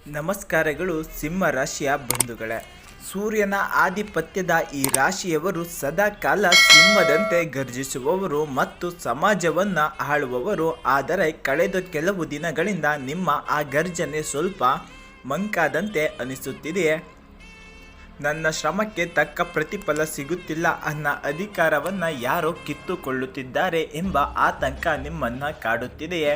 ನಮಸ್ಕಾರಗಳು ಸಿಂಹ ರಾಶಿಯ ಬಂಧುಗಳೇ. ಸೂರ್ಯನ ಆಧಿಪತ್ಯದ ಈ ರಾಶಿಯವರು ಸದಾ ಕಾಲ ಸಿಂಹದಂತೆ ಗರ್ಜಿಸುವವರು ಮತ್ತು ಸಮಾಜವನ್ನು ಆಳುವವರು. ಆದರೆ ಕಳೆದ ಕೆಲವು ದಿನಗಳಿಂದ ನಿಮ್ಮ ಆ ಗರ್ಜನೆ ಸ್ವಲ್ಪ ಮಂಕಾದಂತೆ ಅನಿಸುತ್ತಿದೆಯೇ? ನನ್ನ ಶ್ರಮಕ್ಕೆ ತಕ್ಕ ಪ್ರತಿಫಲ ಸಿಗುತ್ತಿಲ್ಲ ಅನ್ನೋ ಅಧಿಕಾರವನ್ನು ಯಾರೋ ಕಿತ್ತುಕೊಳ್ಳುತ್ತಿದ್ದಾರೆ ಎಂಬ ಆತಂಕ ನಿಮ್ಮನ್ನು ಕಾಡುತ್ತಿದೆಯೇ?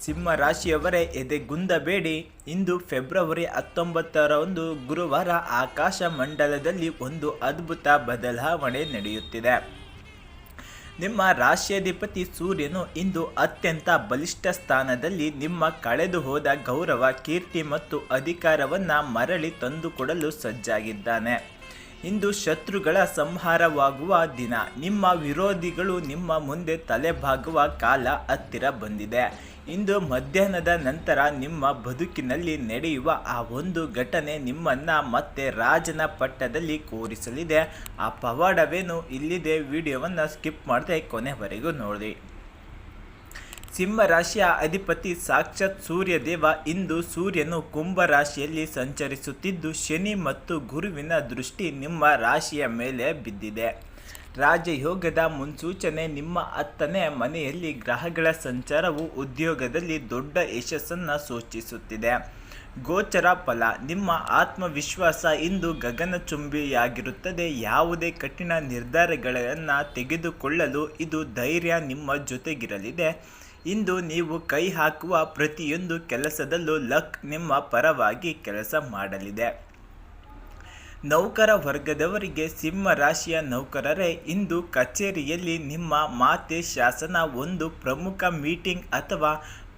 ಸಿಂಹ ರಾಶಿಯವರೇ, ಎದೆಗುಂದಬೇಡಿ. ಇಂದು ಫೆಬ್ರವರಿ 19 ಗುರುವಾರ ಆಕಾಶ ಮಂಡಲದಲ್ಲಿ ಒಂದು ಅದ್ಭುತ ಬದಲಾವಣೆ ನಡೆಯುತ್ತಿದೆ. ನಿಮ್ಮ ರಾಶಿಯಾಧಿಪತಿ ಸೂರ್ಯನು ಇಂದು ಅತ್ಯಂತ ಬಲಿಷ್ಠ ಸ್ಥಾನದಲ್ಲಿ ನಿಮ್ಮ ಕಳೆದು ಹೋದ ಗೌರವ, ಕೀರ್ತಿ ಮತ್ತು ಅಧಿಕಾರವನ್ನು ಮರಳಿ ತಂದುಕೊಡಲು ಸಜ್ಜಾಗಿದ್ದಾನೆ. ಇಂದು ಶತ್ರುಗಳ ಸಂಹಾರವಾಗುವ ದಿನ. ನಿಮ್ಮ ವಿರೋಧಿಗಳು ನಿಮ್ಮ ಮುಂದೆ ತಲೆಬಾಗುವ ಕಾಲ ಹತ್ತಿರ ಬಂದಿದೆ. ಇಂದು ಮಧ್ಯಾಹ್ನದ ನಂತರ ನಿಮ್ಮ ಬದುಕಿನಲ್ಲಿ ನಡೆಯುವ ಆ ಒಂದು ಘಟನೆ ನಿಮ್ಮನ್ನು ಮತ್ತೆ ರಾಜನ ಪಟ್ಟದಲ್ಲಿ ಕೂರಿಸಲಿದೆ. ಆ ಪವಾಡವೇನು ಇಲ್ಲಿದೆ. ವಿಡಿಯೋವನ್ನು ಸ್ಕಿಪ್ ಮಾಡದೆ ಕೊನೆವರೆಗೂ ನೋಡಿ. ಸಿಂಹ ರಾಶಿಯ ಅಧಿಪತಿ ಸಾಕ್ಷಾತ್ ಸೂರ್ಯದೇವ. ಇಂದು ಸೂರ್ಯನು ಕುಂಭ ರಾಶಿಯಲ್ಲಿ ಸಂಚರಿಸುತ್ತಿದ್ದು ಶನಿ ಮತ್ತು ಗುರುವಿನ ದೃಷ್ಟಿ ನಿಮ್ಮ ರಾಶಿಯ ಮೇಲೆ ಬಿದ್ದಿದೆ. ರಾಜಯೋಗದ ಮುನ್ಸೂಚನೆ. ನಿಮ್ಮ 10ನೇ ಮನೆಯಲ್ಲಿ ಗ್ರಹಗಳ ಸಂಚಾರವು ಉದ್ಯೋಗದಲ್ಲಿ ದೊಡ್ಡ ಯಶಸ್ಸನ್ನು ಸೂಚಿಸುತ್ತಿದೆ. ಗೋಚರ ಫಲ. ನಿಮ್ಮ ಆತ್ಮವಿಶ್ವಾಸ ಇಂದು ಗಗನಚುಂಬಿಯಾಗಿರುತ್ತದೆ. ಯಾವುದೇ ಕಠಿಣ ನಿರ್ಧಾರಗಳನ್ನು ತೆಗೆದುಕೊಳ್ಳಲು ಇದು ಧೈರ್ಯ ನಿಮ್ಮ ಜೊತೆಗಿರಲಿದೆ. ಇಂದು ನೀವು ಕೈ ಹಾಕುವ ಪ್ರತಿಯೊಂದು ಕೆಲಸದಲ್ಲೂ ಲಕ್ ನಿಮ್ಮ ಪರವಾಗಿ ಕೆಲಸ ಮಾಡಲಿದೆ. ನೌಕರ ವರ್ಗದವರಿಗೆ, ಸಿಂಹ ರಾಶಿಯ ನೌಕರರೇ, ಇಂದು ಕಚೇರಿಯಲ್ಲಿ ನಿಮ್ಮ ಮಾತೆ ಶಾಸನ. ಒಂದು ಪ್ರಮುಖ ಮೀಟಿಂಗ್ ಅಥವಾ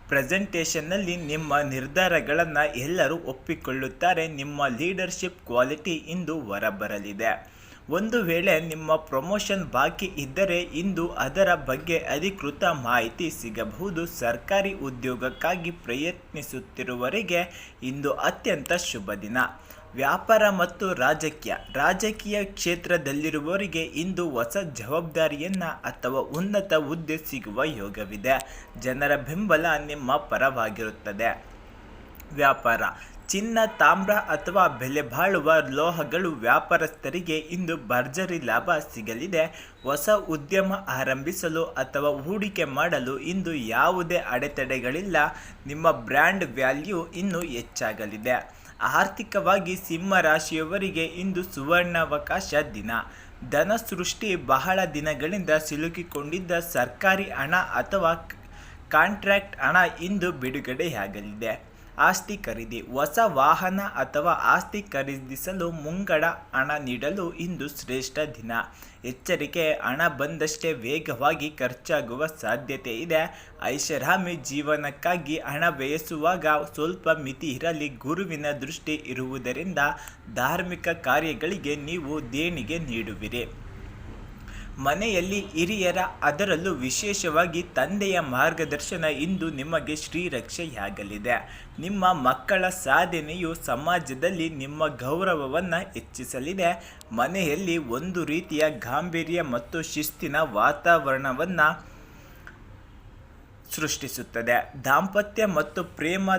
ಪ್ರೆಸೆಂಟೇಷನ್ನಲ್ಲಿ ನಿಮ್ಮ ನಿರ್ಧಾರಗಳನ್ನು ಎಲ್ಲರೂ ಒಪ್ಪಿಕೊಳ್ಳುತ್ತಾರೆ. ನಿಮ್ಮ ಲೀಡರ್ಶಿಪ್ ಕ್ವಾಲಿಟಿ ಇಂದು ಹೊರಬರಲಿದೆ. ಒಂದು ವೇಳೆ ನಿಮ್ಮ ಪ್ರಮೋಷನ್ ಬಾಕಿ ಇದ್ದರೆ ಇಂದು ಅದರ ಬಗ್ಗೆ ಅಧಿಕೃತ ಮಾಹಿತಿ ಸಿಗಬಹುದು. ಸರ್ಕಾರಿ ಉದ್ಯೋಗಕ್ಕಾಗಿ ಪ್ರಯತ್ನಿಸುತ್ತಿರುವವರಿಗೆ ಇಂದು ಅತ್ಯಂತ ಶುಭ ದಿನ. ವ್ಯಾಪಾರ ಮತ್ತು ರಾಜಕೀಯ ಕ್ಷೇತ್ರದಲ್ಲಿರುವವರಿಗೆ ಇಂದು ಹೊಸ ಜವಾಬ್ದಾರಿಯನ್ನು ಅಥವಾ ಉನ್ನತ ಹುದ್ದೆ ಸಿಗುವ ಯೋಗವಿದೆ. ಜನರ ಬೆಂಬಲ ನಿಮ್ಮ ಪರವಾಗಿರುತ್ತದೆ. ವ್ಯಾಪಾರ. ಚಿನ್ನ, ತಾಮ್ರ ಅಥವಾ ಬೆಲೆ ಬಾಳುವ ಲೋಹಗಳು ವ್ಯಾಪಾರಸ್ಥರಿಗೆ ಇಂದು ಭರ್ಜರಿ ಲಾಭ ಸಿಗಲಿದೆ. ಹೊಸ ಉದ್ಯಮ ಆರಂಭಿಸಲು ಅಥವಾ ಹೂಡಿಕೆ ಮಾಡಲು ಇಂದು ಯಾವುದೇ ಅಡೆತಡೆಗಳಿಲ್ಲ. ನಿಮ್ಮ ಬ್ರ್ಯಾಂಡ್ ವ್ಯಾಲ್ಯೂ ಇನ್ನೂ ಹೆಚ್ಚಾಗಲಿದೆ. ಆರ್ಥಿಕವಾಗಿ ಸಿಂಹ ರಾಶಿಯವರಿಗೆ ಇಂದು ಸುವರ್ಣಾವಕಾಶ ದಿನ. ಧನ ಸೃಷ್ಟಿ. ಬಹಳ ದಿನಗಳಿಂದ ಸಿಲುಕಿಕೊಂಡಿದ್ದ ಸರ್ಕಾರಿ ಹಣ ಅಥವಾ ಕಾಂಟ್ರಾಕ್ಟ್ ಹಣ ಇಂದು ಬಿಡುಗಡೆಯಾಗಲಿದೆ. ಆಸ್ತಿ ಖರೀದಿ. ಹೊಸ ವಾಹನ ಅಥವಾ ಆಸ್ತಿ ಖರೀದಿಸಲು ಮುಂಗಡ ಹಣ ನೀಡಲು ಇಂದು ಶ್ರೇಷ್ಠ ದಿನ. ಎಚ್ಚರಿಕೆ, ಹಣ ಬಂದಷ್ಟೇ ವೇಗವಾಗಿ ಖರ್ಚಾಗುವ ಸಾಧ್ಯತೆ ಇದೆ. ಐಷಾರಾಮಿ ಜೀವನಕ್ಕಾಗಿ ಹಣ ವ್ಯಯಿಸುವಾಗ ಸ್ವಲ್ಪ ಮಿತಿ ಇರಲಿ. ಗುರುವಿನ ದೃಷ್ಟಿ ಇರುವುದರಿಂದ ಧಾರ್ಮಿಕ ಕಾರ್ಯಗಳಿಗೆ ನೀವು ದೇಣಿಗೆ ನೀಡುವಿರಿ. ಮನೆಯಲ್ಲಿ ಹಿರಿಯರ, ಅದರಲ್ಲೂ ವಿಶೇಷವಾಗಿ ತಂದೆಯ ಮಾರ್ಗದರ್ಶನ ಇಂದು ನಿಮಗೆ ಶ್ರೀರಕ್ಷೆಯಾಗಲಿದೆ. ನಿಮ್ಮ ಮಕ್ಕಳ ಸಾಧನೆಯು ಸಮಾಜದಲ್ಲಿ ನಿಮ್ಮ ಗೌರವವನ್ನು ಹೆಚ್ಚಿಸಲಿದೆ. ಮನೆಯಲ್ಲಿ ಒಂದು ರೀತಿಯ ಗಾಂಭೀರ್ಯ ಮತ್ತು ಶಿಸ್ತಿನ ವಾತಾವರಣವನ್ನು ಸೃಷ್ಟಿಸುತ್ತದೆ. ದಾಂಪತ್ಯ ಮತ್ತು ಪ್ರೇಮ.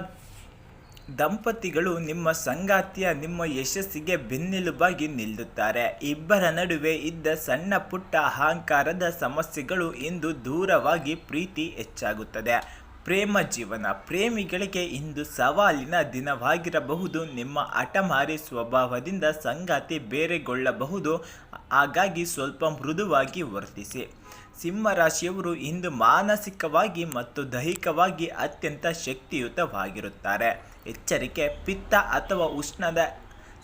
ದಂಪತಿಗಳು ನಿಮ್ಮ ಸಂಗಾತಿಯ ನಿಮ್ಮ ಯಶಸ್ಸಿಗೆ ಬೆನ್ನೆಲುಬಾಗಿ ನಿಲ್ಲುತ್ತಾರೆ. ಇಬ್ಬರ ನಡುವೆ ಇದ್ದ ಸಣ್ಣ ಪುಟ್ಟ ಅಹಂಕಾರದ ಸಮಸ್ಯೆಗಳು ಇಂದು ದೂರವಾಗಿ ಪ್ರೀತಿ ಹೆಚ್ಚಾಗುತ್ತದೆ. ಪ್ರೇಮ ಜೀವನ. ಪ್ರೇಮಿಗಳಿಗೆ ಇಂದು ಸವಾಲಿನ ದಿನವಾಗಿರಬಹುದು. ನಿಮ್ಮ ಹಠಮಾರಿ ಸ್ವಭಾವದಿಂದ ಸಂಗಾತಿ ಬೇರೆಗೊಳ್ಳಬಹುದು. ಹಾಗಾಗಿ ಸ್ವಲ್ಪ ಮೃದುವಾಗಿ ವರ್ತಿಸಿ. ಸಿಂಹ ರಾಶಿಯವರು ಇಂದು ಮಾನಸಿಕವಾಗಿ ಮತ್ತು ದೈಹಿಕವಾಗಿ ಅತ್ಯಂತ ಶಕ್ತಿಯುತವಾಗಿರುತ್ತಾರೆ. ಎಚ್ಚರಿಕೆ, ಪಿತ್ತ ಅಥವಾ ಉಷ್ಣದ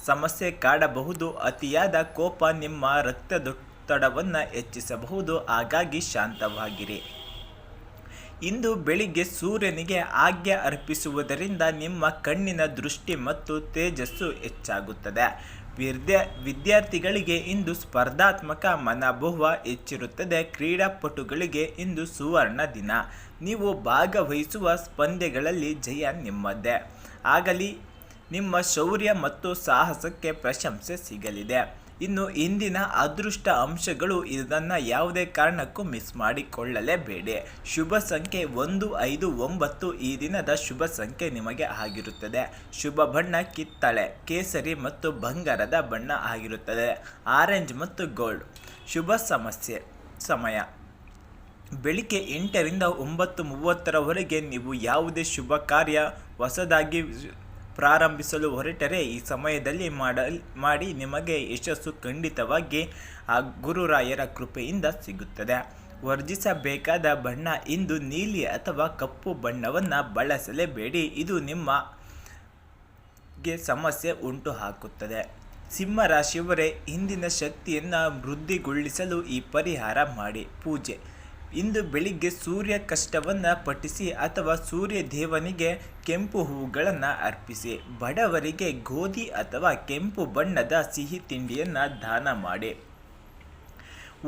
ಸಮಸ್ಯೆ ಕಾಡಬಹುದು. ಅತಿಯಾದ ಕೋಪ ನಿಮ್ಮ ರಕ್ತದೊತ್ತಡವನ್ನು ಹೆಚ್ಚಿಸಬಹುದು. ಹಾಗಾಗಿ ಶಾಂತವಾಗಿರಿ. ಇಂದು ಬೆಳಿಗ್ಗೆ ಸೂರ್ಯನಿಗೆ ಆಜ್ಞೆ ಅರ್ಪಿಸುವುದರಿಂದ ನಿಮ್ಮ ಕಣ್ಣಿನ ದೃಷ್ಟಿ ಮತ್ತು ತೇಜಸ್ಸು ಹೆಚ್ಚಾಗುತ್ತದೆ. ವಿದ್ಯಾರ್ಥಿಗಳಿಗೆ ಇಂದು ಸ್ಪರ್ಧಾತ್ಮಕ ಮನೋಭಾವ ಹೆಚ್ಚಿರುತ್ತದೆ. ಕ್ರೀಡಾಪಟುಗಳಿಗೆ ಇಂದು ಸುವರ್ಣ ದಿನ. ನೀವು ಭಾಗವಹಿಸುವ ಪಂದ್ಯಗಳಲ್ಲಿ ಜಯ ನಿಮ್ಮದೇ ಆಗಲಿ. ನಿಮ್ಮ ಶೌರ್ಯ ಮತ್ತು ಸಾಹಸಕ್ಕೆ ಪ್ರಶಂಸೆ ಸಿಗಲಿದೆ. ಇನ್ನು ಇಂದಿನ ಅದೃಷ್ಟ ಅಂಶಗಳು, ಇದನ್ನು ಯಾವುದೇ ಕಾರಣಕ್ಕೂ ಮಿಸ್ ಮಾಡಿಕೊಳ್ಳಲೇಬೇಡಿ. ಶುಭ ಸಂಖ್ಯೆ 159 ಈ ದಿನದ ಶುಭ ಸಂಖ್ಯೆ ನಿಮಗೆ ಆಗಿರುತ್ತದೆ. ಶುಭ ಬಣ್ಣ ಕಿತ್ತಳೆ, ಕೇಸರಿ ಮತ್ತು ಬಂಗಾರದ ಬಣ್ಣ ಆಗಿರುತ್ತದೆ. ಆರೆಂಜ್ ಮತ್ತು ಗೋಲ್ಡ್. ಶುಭ ಸಮಯ ಬೆಳಿಗ್ಗೆ 8 ರಿಂದ 9:30 ನೀವು ಯಾವುದೇ ಶುಭ ಕಾರ್ಯ ಹೊಸದಾಗಿ ಪ್ರಾರಂಭಿಸಲು ಹೊರಟರೆ ಈ ಸಮಯದಲ್ಲಿ ಮಾಡಿ ನಿಮಗೆ ಯಶಸ್ಸು ಖಂಡಿತವಾಗಿ ಆ ಗುರುರಾಯರ ಕೃಪೆಯಿಂದ ಸಿಗುತ್ತದೆ. ವರ್ಜಿಸಬೇಕಾದ ಬಣ್ಣ ಇಂದು ನೀಲಿ ಅಥವಾ ಕಪ್ಪು ಬಣ್ಣವನ್ನು ಬಳಸಲೇಬೇಡಿ, ಇದು ನಿಮಗೆ ಸಮಸ್ಯೆ ಉಂಟು ಹಾಕುತ್ತದೆ. ಸಿಂಹ ರಾಶಿಯವರೇ, ಇಂದಿನ ಶಕ್ತಿಯನ್ನು ವೃದ್ಧಿಗೊಳಿಸಲು ಈ ಪರಿಹಾರ ಮಾಡಿ. ಪೂಜೆ. ಇಂದು ಬೆಳಿಗ್ಗೆ ಸೂರ್ಯ ಕಷ್ಟವನ್ನು ಪಠಿಸಿ ಅಥವಾ ಸೂರ್ಯ ದೇವನಿಗೆ ಕೆಂಪು ಹೂಗಳನ್ನು ಅರ್ಪಿಸಿ. ಬಡವರಿಗೆ ಗೋಧಿ ಅಥವಾ ಕೆಂಪು ಬಣ್ಣದ ಸಿಹಿ ತಿಂಡಿಯನ್ನು ದಾನ ಮಾಡಿ.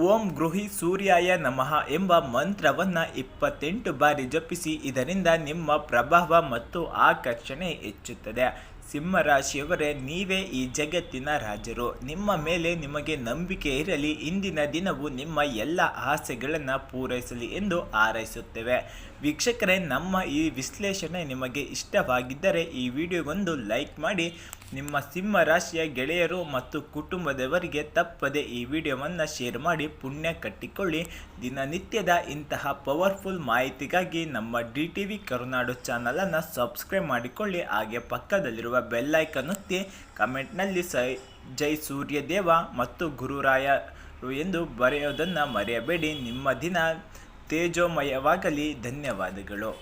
ಓಂ ಗೃಹಿ ಸೂರ್ಯಾಯ ನಮಃ ಎಂಬ ಮಂತ್ರವನ್ನು 28 ಬಾರಿ ಜಪಿಸಿ. ಇದರಿಂದ ನಿಮ್ಮ ಪ್ರಭಾವ ಮತ್ತು ಆಕರ್ಷಣೆ ಹೆಚ್ಚುತ್ತದೆ. ಸಿಂಹರಾಶಿಯವರೇ, ನೀವೇ ಈ ಜಗತ್ತಿನ ರಾಜರು. ನಿಮ್ಮ ಮೇಲೆ ನಿಮಗೆ ನಂಬಿಕೆ ಇರಲಿ. ಇಂದಿನ ದಿನವು ನಿಮ್ಮ ಎಲ್ಲ ಆಸೆಗಳನ್ನು ಪೂರೈಸಲಿ ಎಂದು ಹಾರೈಸುತ್ತೇವೆ. ವೀಕ್ಷಕರೇ, ನಮ್ಮ ಈ ವಿಶ್ಲೇಷಣೆ ನಿಮಗೆ ಇಷ್ಟವಾಗಿದ್ದರೆ ಈ ವಿಡಿಯೋಗೊಂದು ಲೈಕ್ ಮಾಡಿ. ನಿಮ್ಮ ಸಿಂಹ ರಾಶಿಯ ಗೆಳೆಯರು ಮತ್ತು ಕುಟುಂಬದವರಿಗೆ ತಪ್ಪದೆ ಈ ವಿಡಿಯೋವನ್ನು ಶೇರ್ ಮಾಡಿ ಪುಣ್ಯ ಕಟ್ಟಿಕೊಳ್ಳಿ. ದಿನನಿತ್ಯದ ಇಂತಹ ಪವರ್ಫುಲ್ ಮಾಹಿತಿಗಾಗಿ ನಮ್ಮ DTV ಕರುನಾಡು ಚಾನಲನ್ನು ಸಬ್ಸ್ಕ್ರೈಬ್ ಮಾಡಿಕೊಳ್ಳಿ. ಹಾಗೆ ಪಕ್ಕದಲ್ಲಿರುವ ಬೆಲ್ಲೈಕನ್ ಒತ್ತಿ. ಕಮೆಂಟ್ನಲ್ಲಿ ಜೈ ಸೂರ್ಯದೇವ ಮತ್ತು ಗುರುರಾಯರು ಎಂದು ಬರೆಯೋದನ್ನು ಮರೆಯಬೇಡಿ. ನಿಮ್ಮ ದಿನ ತೇಜೋಮಯವಾಗಲಿ. ಧನ್ಯವಾದಗಳು.